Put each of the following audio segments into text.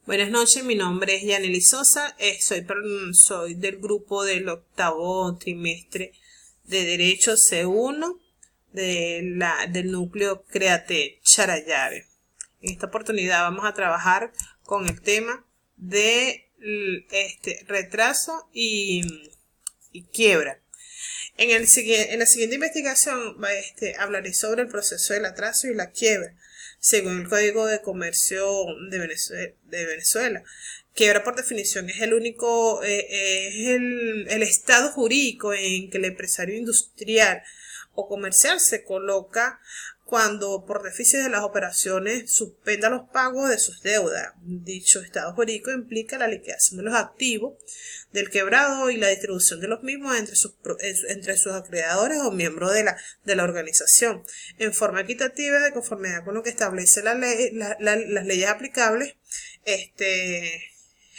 Buenas noches, mi nombre es Yanely Sosa, soy del grupo del octavo trimestre de Derecho C1 del núcleo Créate Charallave. En esta oportunidad vamos a trabajar con el tema de retraso y quiebra. En la siguiente investigación hablaré sobre el proceso del atraso y la quiebra, según el Código de Comercio de Venezuela. Quiebra, por definición, es el estado jurídico en que el empresario industrial o comercial se coloca cuando por déficit de las operaciones suspenda los pagos de sus deudas. Dicho estado jurídico implica la liquidación de los activos del quebrado y la distribución de los mismos entre sus acreedores o miembros de la organización, en forma equitativa, de conformidad con lo que establece las leyes aplicables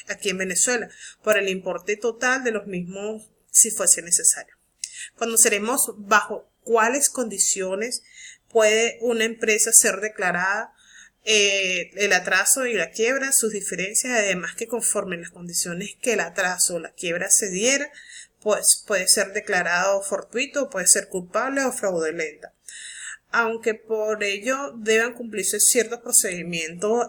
aquí en Venezuela, por el importe total de los mismos si fuese necesario. Conoceremos bajo cuáles condiciones puede una empresa ser declarada el atraso y la quiebra, sus diferencias, además que conforme las condiciones que el atraso o la quiebra se diera, pues puede ser declarado fortuito, puede ser culpable o fraudulenta. Aunque por ello deban cumplirse ciertos procedimientos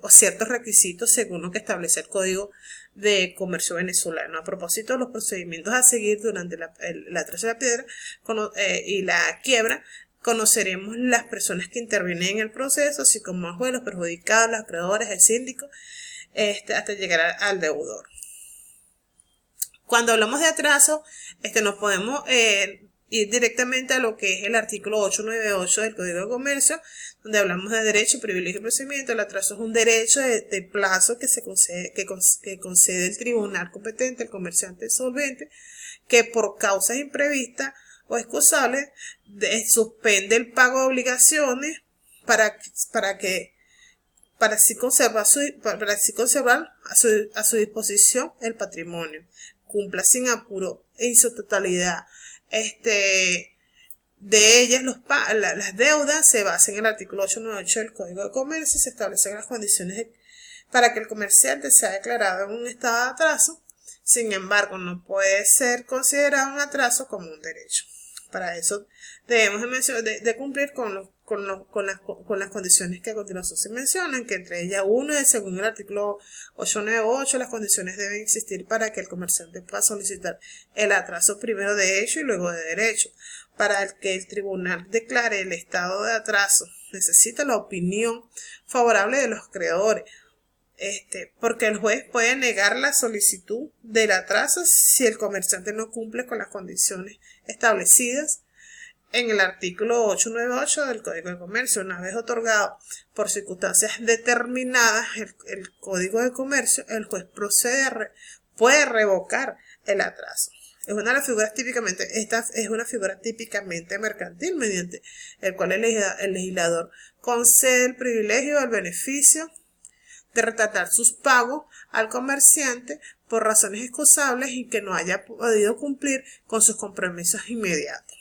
o ciertos requisitos según lo que establece el Código de Comercio venezolano. A propósito de los procedimientos a seguir durante el atraso de la piedra y la quiebra, conoceremos las personas que intervienen en el proceso, así como el juez, los perjudicados, los acreedores, el síndico, hasta llegar al deudor. Cuando hablamos de atraso, nos podemos ir directamente a lo que es el artículo 898 del Código de Comercio, donde hablamos de derecho, privilegio y procedimiento. El atraso es un derecho de plazo que concede el tribunal competente, el comerciante solvente, que por causas imprevistas o excusables suspende el pago de obligaciones para así conservar a su disposición el patrimonio, cumpla sin apuro en su totalidad. De ellas, las deudas se basan en el artículo 898 del Código de Comercio y se establecen las condiciones para que el comerciante sea declarado en un estado de atraso. Sin embargo, no puede ser considerado un atraso como un derecho. Para eso debemos de cumplir con las condiciones que a continuación se mencionan, que entre ellas uno es, según el artículo 898, las condiciones deben existir para que el comerciante pueda solicitar el atraso primero de hecho y luego de derecho. Para que el tribunal declare el estado de atraso, necesita la opinión favorable de los acreedores, porque el juez puede negar la solicitud del atraso si el comerciante no cumple con las condiciones establecidas en el artículo 898 del Código de Comercio. Una vez otorgado por circunstancias determinadas el Código de Comercio, el juez puede revocar el atraso. Esta es una figura típicamente mercantil, mediante el cual el legislador concede el privilegio o el beneficio de retardar sus pagos al comerciante por razones excusables y que no haya podido cumplir con sus compromisos inmediatos.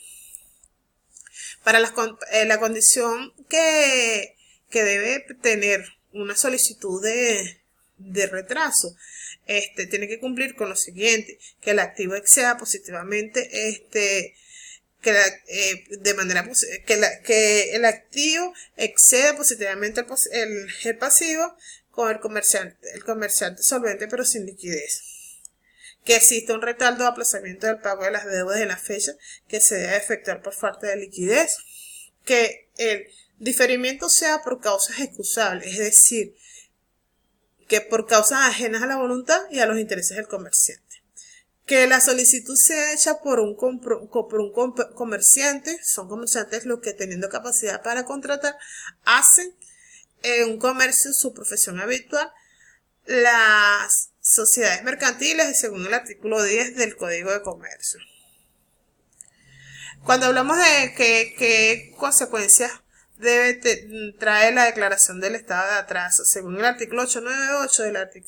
Para la condición que debe tener una solicitud de retraso, tiene que cumplir con lo siguiente: que el activo exceda positivamente que el activo exceda positivamente el pasivo con el comerciante solvente pero sin liquidez, que exista un retardo o aplazamiento del pago de las deudas en la fecha que se debe efectuar por falta de liquidez, que el diferimiento sea por causas excusables, es decir, que por causas ajenas a la voluntad y a los intereses del comerciante. Que la solicitud sea hecha por un comerciante, son comerciantes los que, teniendo capacidad para contratar, hacen en un comercio su profesión habitual. Las sociedades mercantiles, según el artículo 10 del Código de Comercio. Cuando hablamos de qué consecuencias trae la declaración del estado de atraso, según el artículo 898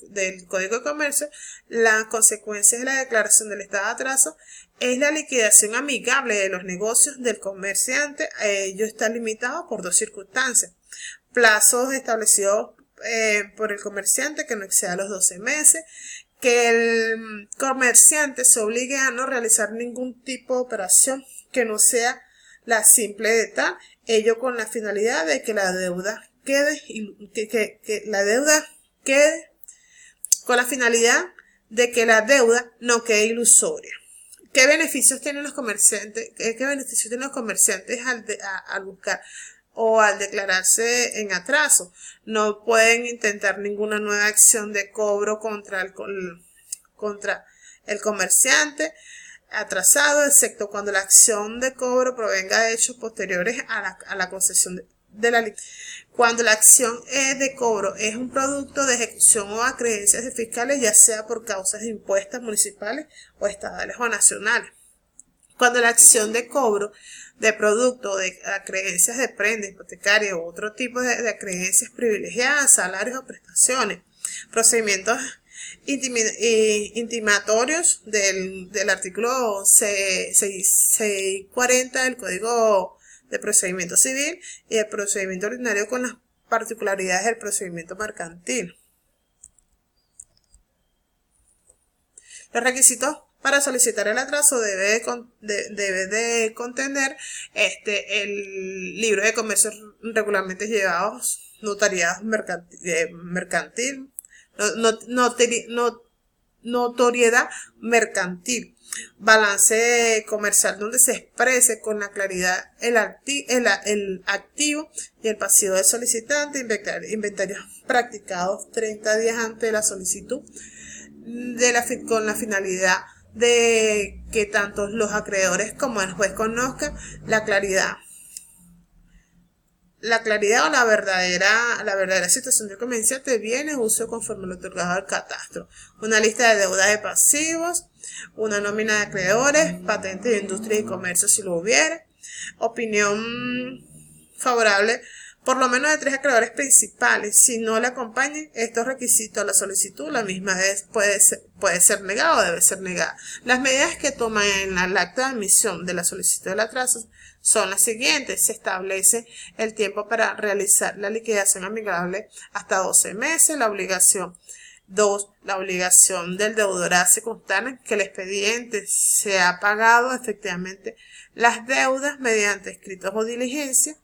del Código de Comercio, las consecuencias de la declaración del estado de atraso es la liquidación amigable de los negocios del comerciante. Ello está limitado por dos circunstancias: plazos establecidos por el comerciante que no exceda los 12 meses, que el comerciante se obligue a no realizar ningún tipo de operación que no sea la simple de tal, ello con la finalidad de que la deuda quede, que la deuda quede, con la finalidad de que la deuda no quede ilusoria. ¿Qué beneficios tienen los comerciantes? ¿Qué beneficios tienen los comerciantes al buscar o al declararse en atraso? No pueden intentar ninguna nueva acción de cobro contra el comerciante atrasado, excepto cuando la acción de cobro provenga de hechos posteriores a la concesión de la liquidación. Cuando la acción de cobro es un producto de ejecución o acreencias de fiscales, ya sea por causas de impuestas municipales o estatales o nacionales. Cuando la acción de cobro de producto de acreencias de prenda hipotecaria u otro tipo de acreencias privilegiadas, salarios o prestaciones, procedimientos intimatorios del artículo 640 del Código de Procedimiento Civil y el procedimiento ordinario con las particularidades del procedimiento mercantil. Los requisitos para solicitar el atraso debe de contener el libro de comercio regularmente llevados, notariedad mercantil, notoriedad mercantil, balance comercial donde se exprese con la claridad el activo y el pasivo del solicitante, inventarios practicados 30 días antes de la solicitud, con la finalidad de que tanto los acreedores como el juez conozcan la claridad o la verdadera situación del comerciante de bienes uso conforme lo otorgado al catastro, una lista de deudas de pasivos, una nómina de acreedores, patentes de industria y comercio si lo hubiera, opinión favorable por lo menos de 3 acreedores principales. Si no le acompañan estos requisitos a la solicitud, la misma puede ser negada o debe ser negada. Las medidas que toman en el acta de admisión de la solicitud del atraso son las siguientes. Se establece el tiempo para realizar la liquidación amigable hasta 12 meses. La obligación del deudor hace constar que el expediente se ha pagado efectivamente las deudas mediante escritos o diligencias.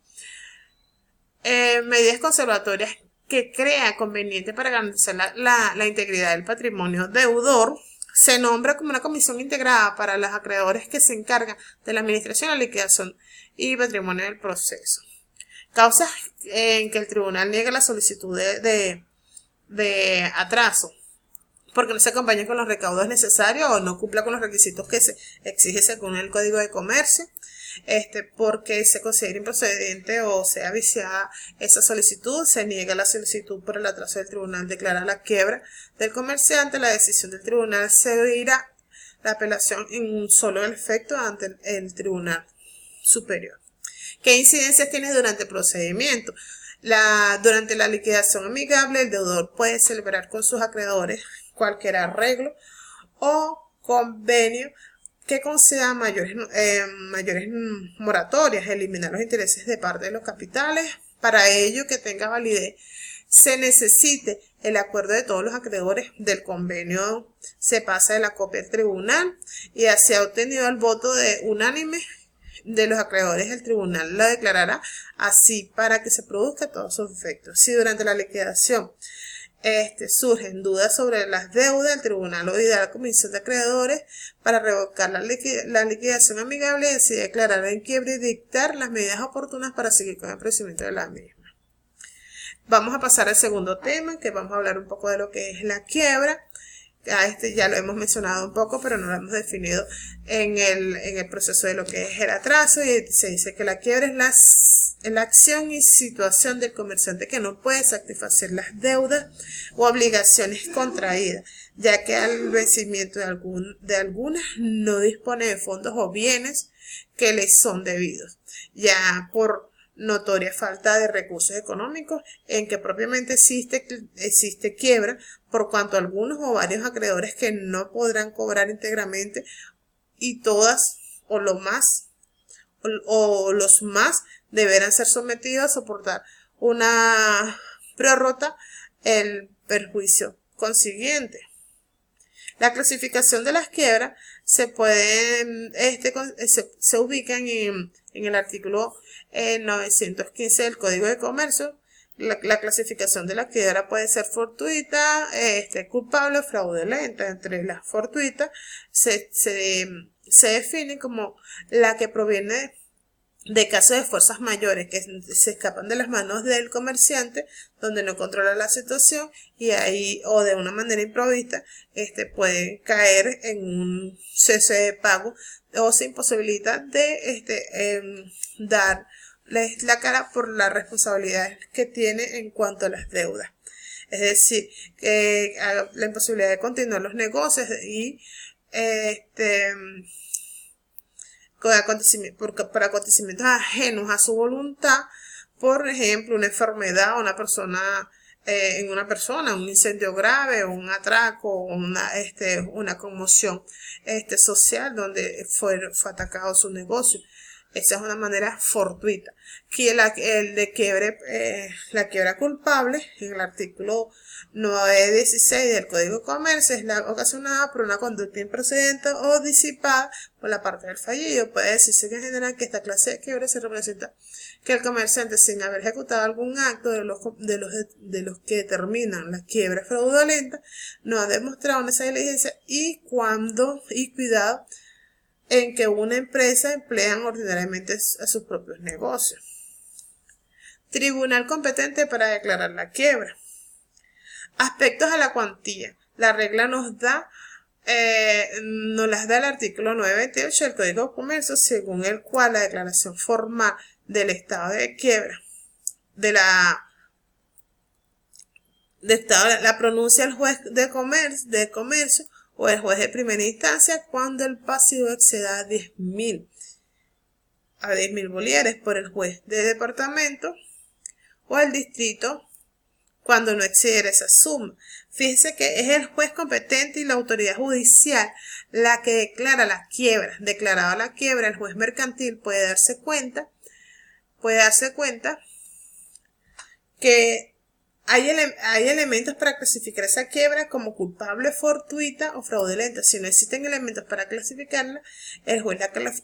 Medidas conservatorias que crea conveniente para garantizar la integridad del patrimonio deudor. Se nombra como una comisión integrada para los acreedores que se encargan de la administración, la liquidación y patrimonio del proceso. Causas en que el tribunal niega la solicitud de atraso porque no se acompaña con los recaudos necesarios o no cumpla con los requisitos que se exige según el Código de Comercio. Porque se considera improcedente o sea viciada esa solicitud, se niega la solicitud por el atraso del tribunal, declara la quiebra del comerciante, la decisión del tribunal se oirá la apelación en un solo efecto ante el tribunal superior. ¿Qué incidencias tiene durante el procedimiento? Durante la liquidación amigable, el deudor puede celebrar con sus acreedores cualquier arreglo o convenio que conceda mayores moratorias, eliminar los intereses de parte de los capitales. Para ello, que tenga validez, se necesite el acuerdo de todos los acreedores del convenio, se pasa de la copia al tribunal y así ha obtenido el voto unánime de los acreedores. El tribunal lo declarará así para que se produzca todos sus efectos. Si durante la liquidación surgen dudas sobre las deudas, el tribunal oirá a la comisión de acreedores para revocar la liquidación amigable y así declarar en quiebra y dictar las medidas oportunas para seguir con el procedimiento de la misma. Vamos a pasar al segundo tema, que vamos a hablar un poco de lo que es la quiebra. Ya lo hemos mencionado un poco, pero no lo hemos definido en el proceso de lo que es el atraso, y se dice que la quiebra es la acción y situación del comerciante que no puede satisfacer las deudas o obligaciones contraídas, ya que al vencimiento de algunas no dispone de fondos o bienes que le son debidos, ya por notoria falta de recursos económicos en que propiamente existe quiebra, por cuanto algunos o varios acreedores que no podrán cobrar íntegramente y todas o los más deberán ser sometidos a soportar una prórrota el perjuicio consiguiente. La clasificación de las quiebras se ubican en el artículo 915 del Código de Comercio. La clasificación de la quiebra puede ser fortuita, culpable o fraudulenta. Entre las fortuitas se define como la que proviene de casos de fuerzas mayores que se escapan de las manos del comerciante, donde no controla la situación y ahí, o de una manera improvista, puede caer en un cese de pago o se imposibilita de darles la cara por la responsabilidad que tiene en cuanto a las deudas. Es decir, la imposibilidad de continuar los negocios y por acontecimientos ajenos a su voluntad, por ejemplo, una enfermedad, un incendio grave, un atraco, una conmoción social donde fue atacado su negocio. Esa es una manera fortuita. La quiebra culpable, en el artículo 916 del Código de Comercio, es la ocasionada por una conducta improcedente o disipada por la parte del fallido. Puede decirse que en general que esta clase de quiebra se representa que el comerciante, sin haber ejecutado algún acto de los que determinan la quiebra fraudulenta, no ha demostrado esa diligencia y cuidado en que una empresa emplean ordinariamente a sus propios negocios. Tribunal competente para declarar la quiebra. Aspectos a la cuantía. La regla nos las da el artículo 928 del Código de Comercio, según el cual la declaración formal del estado de quiebra la pronuncia el juez de comercio o el juez de primera instancia cuando el pasivo exceda a 10.000 bolívares, por el juez de departamento o el distrito cuando no excediera esa suma. Fíjense que es el juez competente y la autoridad judicial la que declara la quiebra. Declarada la quiebra, el juez mercantil puede darse cuenta que hay elementos para clasificar esa quiebra como culpable, fortuita o fraudulenta. Si no existen elementos para clasificarla, el juez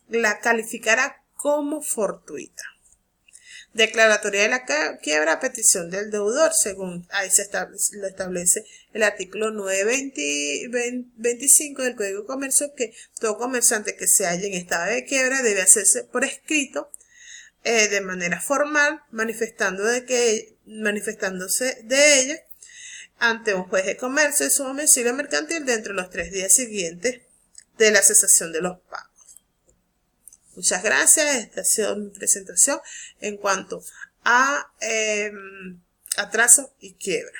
la calificará como fortuita. Declaratoria de la quiebra a petición del deudor, según ahí lo establece el artículo 925 del Código de Comercio, que todo comerciante que se halle en estado de quiebra debe hacerse por escrito, de manera formal, manifestándose de ella ante un juez de comercio en su domicilio mercantil dentro de los 3 días siguientes de la cesación de los pagos. Muchas gracias. Esta ha sido mi presentación en cuanto a atraso y quiebra.